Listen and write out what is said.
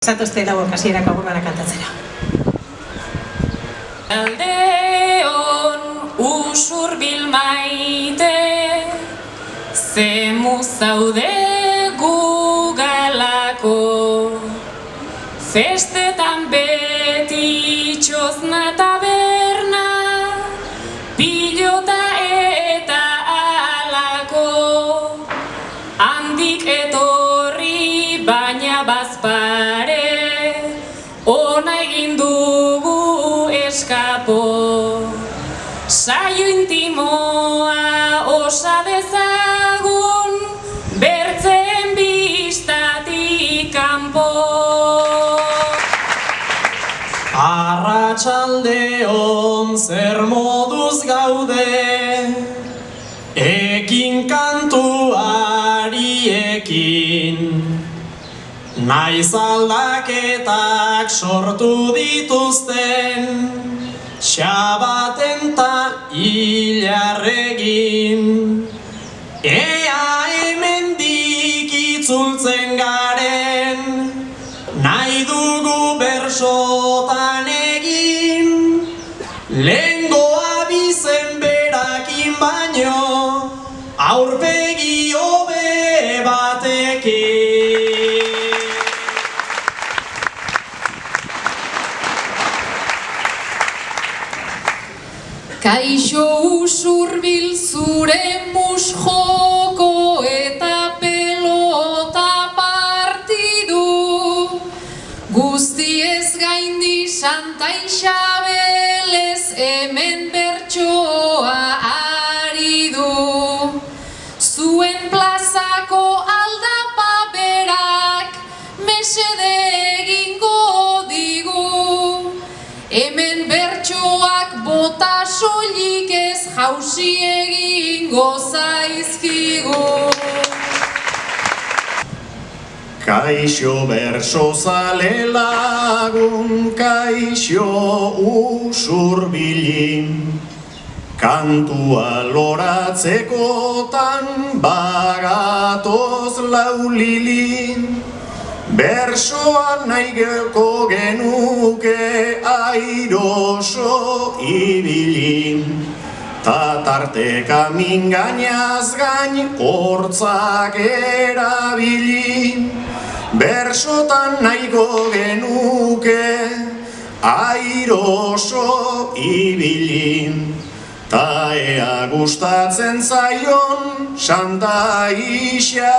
Zatozte lauak hasierak agurrara kantatzera. Aldeon usurbil maite, zemu zaude gugalako, festetan beti txozna taberna, pilota eta alako, handik etorri baina bazpare, ona egin dugu eskapo. Saio intimoa osa dezagun, bertzen bistatik kanpo. Arratsaldeon zer moduz gaude, ekin kantuariekin. Naiz aldaketak sortu dituzten, Xabaten ta hilarregin. Ea hemendik itzultzen garen, nahi dugu bersotan egin. Lehengoa bizen berakin baino, aurpegi hobe batekin. Kaixo usurbil zure mus joko eta pelota partidu, guztiez gaindi Santa Isabelez hemen bertsoa ari du. Zuen plazako aldapa berak mesede egingo digu, hemen bertsoak bota soilik ez jausi egingo zaizkigu. Kaixo bersozale lagun, kaixo usurbilin, kantua loratzekotan bagatoz laulilin. Bersoan nahiko genuke airoso ibilin, ta tarteka mingainaz gain hortzak erabilin. Bersotan nahiko genuke airoso ibilin, ta ea gustatzen zaion Santa Isabelin.